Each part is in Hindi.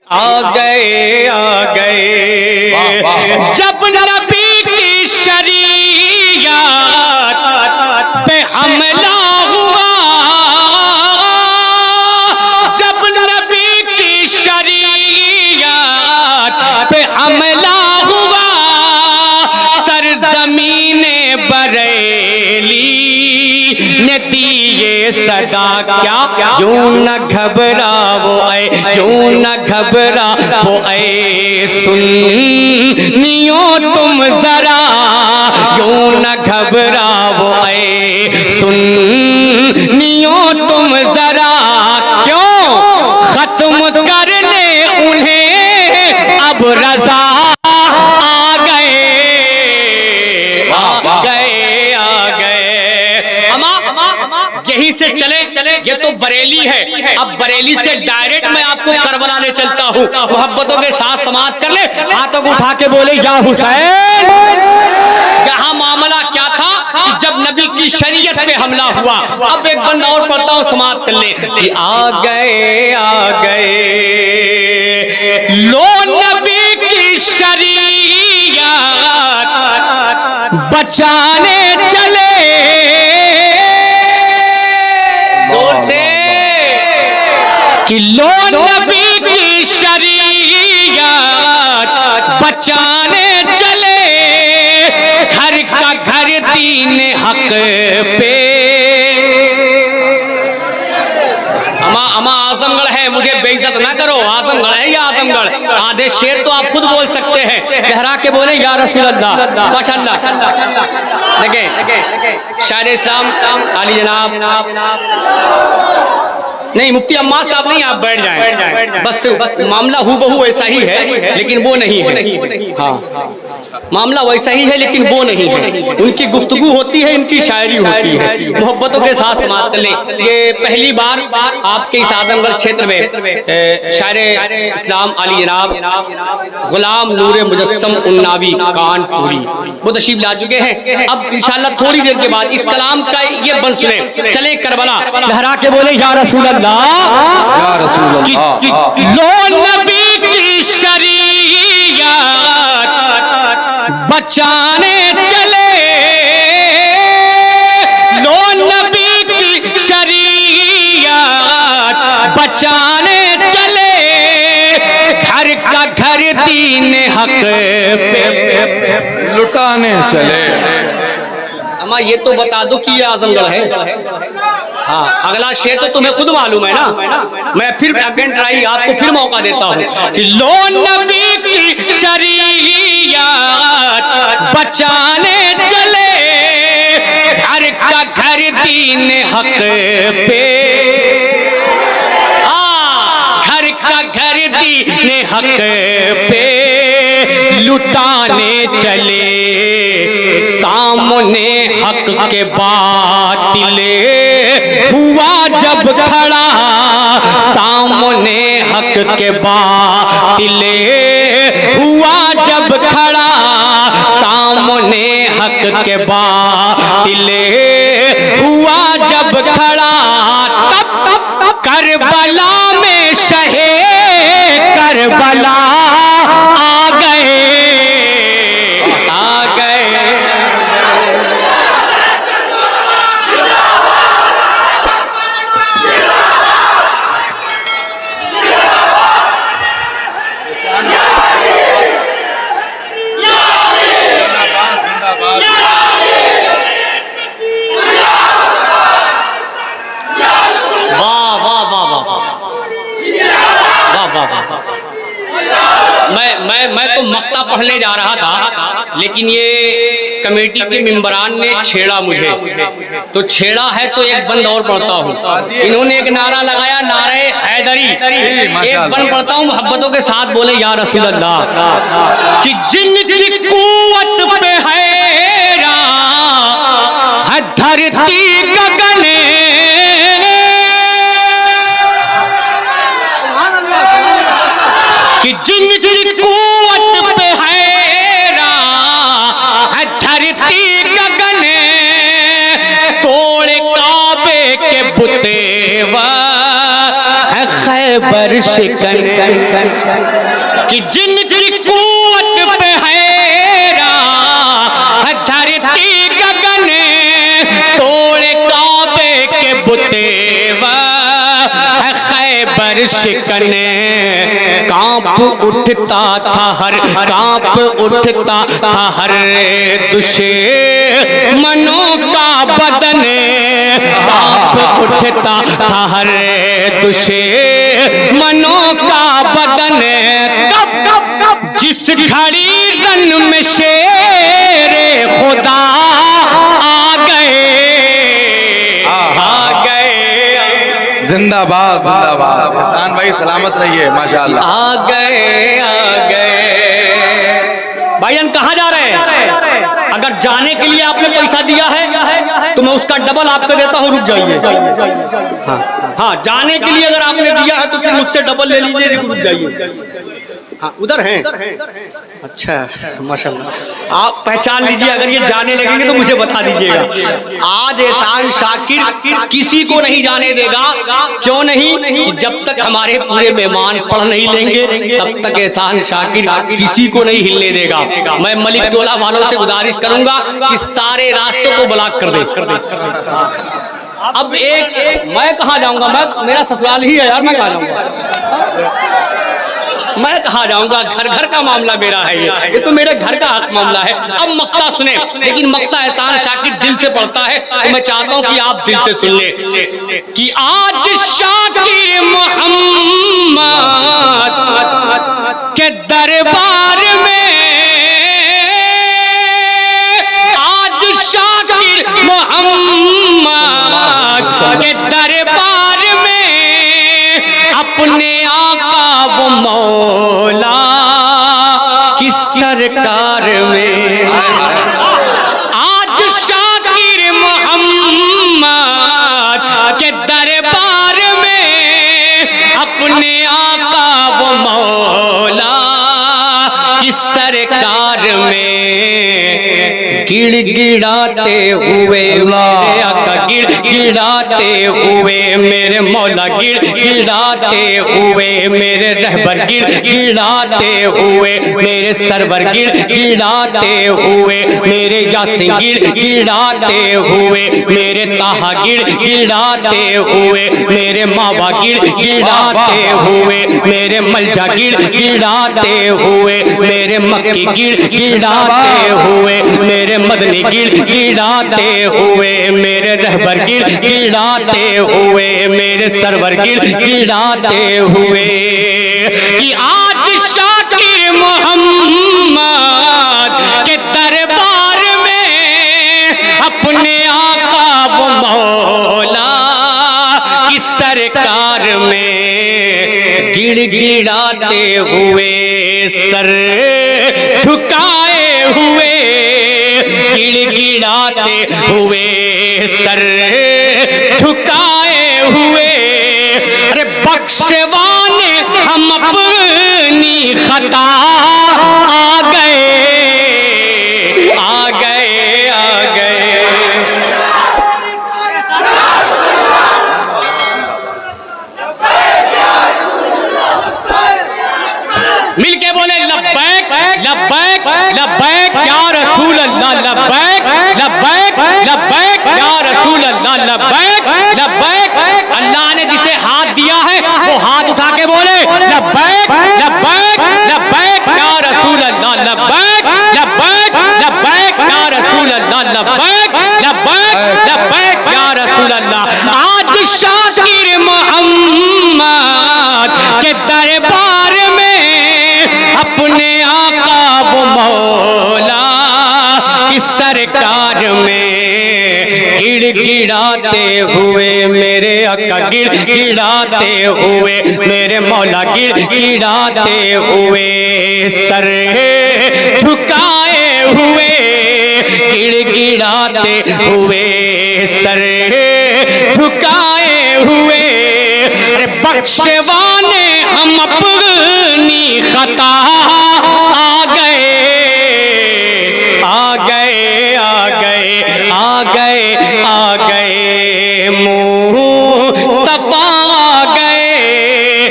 आ गए जब नबी की शरीयत पे हमला हुआ, जब नबी की शरीयत पे हमला हुआ, सरजमीने बरेली ने दी ये सदा, क्या यूं न घबराओ ऐ, यूं न घबराओ ऐ सुन्नियों तुम जरा, यूं न घबराओ ऐ सुन्नियों तुम जरा, क्यों खत्म करने उन्हें अब रजा यहीं से चले, ये तो बरेली है। अब बरेली से डायरेक्ट मैं आपको करबला ले चलता हूँ। मोहब्बतों के साथ समाप्त कर ले, हाथों को उठा के बोले या हुसैन। यहाँ मामला क्या था कि जब नबी की शरीयत पे हमला हुआ, अब एक बंद और पढ़ता हूँ, समाप्त कर ले कि आ गए लो नबी की शरीयत बचाने चले, कि लो नबी की शरीयत बचाने चले, घर का घर दीन हक पे। अमा आजमगढ़ है, मुझे बेइज्जत ना करो, आजमगढ़ है या आजमगढ़। आधे शेर तो आप खुद बोल सकते हैं, गहरा के बोले या रसूल अल्लाह, माशाअल्लाह। देखें शायर इस्लाम आली जनाब, नहीं मुफ्ती अम्मा साहब नहीं, आप बैठ जाएं, बस मामला हूबहू वैसा ही है लेकिन वो नहीं है। हाँ, मामला वैसा ही है लेकिन वो नहीं है। उनकी गुफ्तगू होती है, इनकी शायरी होती है। मोहब्बतों के साथ समाप्त ले। ये पहली बार आपके इस आजमगढ़ क्षेत्र में शायर इस्लाम आली जनाब गुलाम नूर मुजस्सम उन्नावी कानपुरी वो तशरीफ ला चुके हैं। अब इंशाअल्लाह थोड़ी देर के बाद इस कलाम का ये बन सुने। चले करबला, लहरा के बोले या रसूल अल्लाह, या रसूल अल्लाह। लो नबी की शरीयत बचाने चले, लो नबी की शरीयत बचाने चले, घर का घर दीन हक पे लुटाने चले। अम्मा ये तो बता दो कि ये आजमगढ़ है। हाँ, अगला शेर तो तुम्हें खुद मालूम है ना। मैं फिर अगेन ट्राई आपको फिर मौका देता हूँ कि लो नबी की शरीयत बचाने चले, घर का घर दीन हक पे, घर का घर दीन हक पे लुटाने चले, सामने हक के बातिले हुआ जब खड़ा, सामने हक के बातिले हुआ जब खड़ा, सामने हक के बातिले हुआ जब खड़ा, तब करबला में शहे करबला आ गए। मैं तो मक्ता पढ़ने जा रहा था, लेकिन ये कमेटी के मेंबरान ने छेड़ा मुझे, तो छेड़ा है तो एक बंद और पढ़ता हूँ। इन्होंने एक नारा लगाया, नारे हैदरी। एक बंद पढ़ता हूँ, मोहब्बतों के साथ बोले या रसूल अल्लाह, कि जिनकी कुव्वत पे हैरान है धरती गगन, कि जिनकी कुव्वत पे हैरान है धरती गगन, तोड़ काबे के बुते है खैबर शिकन कि जिनकी कुव्वत पे हैरा धरती गगन तोड़े काबे के बुतेवा खैबर शिकन कांप उठता था हर दुश्मनों का बदन कांप उठता था हर दुश्मनों का बदन कब जिस घड़ी रन में शेरे खुदा आ गए जिंदाबाद जिंदाबाद। एहसान भाई सलामत रहिए माशाअल्लाह। आ गए भाईजान कहाँ जा रहे हैं? अगर जाने के लिए आपने पैसा दिया है तो मैं उसका डबल आपको देता हूँ, रुक जाइए। हाँ, जाने के लिए अगर आपने दिया है तो फिर मुझसे डबल ले लीजिए, रुक जाइए। हाँ, उधर हैं। अच्छा माशाल्लाह, आप पहचान लीजिए। अगर ये जाने लगेंगे तो मुझे बता दीजिएगा। आज एहसान शाकिर किसी को नहीं जाने देगा। क्यों नहीं? कि जब तक हमारे पूरे मेहमान पढ़ नहीं लेंगे तब तक एहसान शाकिर किसी को नहीं हिलने देगा। मैं मलिक टोला वालों से गुजारिश करूंगा कि सारे रास्तों को ब्लॉक कर दे। अब मैं कहाँ जाऊंगा? मेरा ससुराल ही है यार, मैं कहाँ जाऊंगा? मैं कहाँ जाऊंगा? घर घर का मामला मेरा है, ये तो मेरे घर का मामला है। अब मक्ता सुने, लेकिन मक्ता एहसान शाकिर दिल से पढ़ता है तो मैं चाहता हूँ कि आप दिल से सुन ले कि आज शाकिर मोहम्मद के दरबार में, आज शाकिर मोहम्मद के दरबार में अपने आका वो मौला की सरकार में, आज शाकिर मोहम्मद के दरबार में अपने आका वो मौला की सरकार में गिड़गिड़ाते हुए मेरे आका, गिड़गिड़ाते हुए मेरे मौला, गिड़गिड़ाते हुए मेरे रहबर, गिड़गिड़ाते हुए मेरे सरवर, गिड़गिड़ाते हुए मेरे यासीन, गिड़गिड़ाते हुए मेरे ताहा, गिड़गिड़ाते हुए मेरे मावा, गिड़गिड़ाते हुए मेरे मलजा, गिड़गिड़ाते हुए मेरे मक्की, गिड़गिड़ाते हुए मेरे मदनी, गिड़गिड़ाते हुए मेरे रहबर, गिड़गिड़ाते हुए मेरे सरवर, गिड़गिड़ाते हुए कि आज शाकिर मोहम्मद के दरबार में अपने आका वो मौला की सरकार में गिड़गिड़ाते हुए सर झुकाए हुए, गिड़गिड़ाते हुए सर झुकाए हुए, अरे बख्शवाने हम अपनी खता आ गए। मिलके बोले लब्बैक लब्बैक लब्बैक या रसूल अल्लाह, लब्बैक लब्बैक लब्बैक या रसूल अल्लाह, लब्बैक लब्बैक। अल्लाह ने जिसे हाथ दिया है वो हाथ उठा के बोले लब्बैक लब्बैक लब्बैक या रसूल अल्लाह, लब्बैक लब्बैक लब्बैक या रसूल अल्लाह, लब्बैक लब्बैक लब्बैक या रसूल अल्लाह। आज शाकिर मोहम्मद के दरबार में अपने आका वो मौला की सरकार में गिड़गिड़ाते हुए मेरे आका, गिड़गिड़ाते हुए मेरे मौला, गिड़गिड़ाते हुए सर झुकाए हुए, गिड़गिड़ाते हुए सर झुकाए हुए, अरे बख्शवाने हम अपनी खता आ गए, आ गए, आ गए, आ गए, आ गए मुस्तफा आ गए,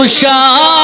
कुशा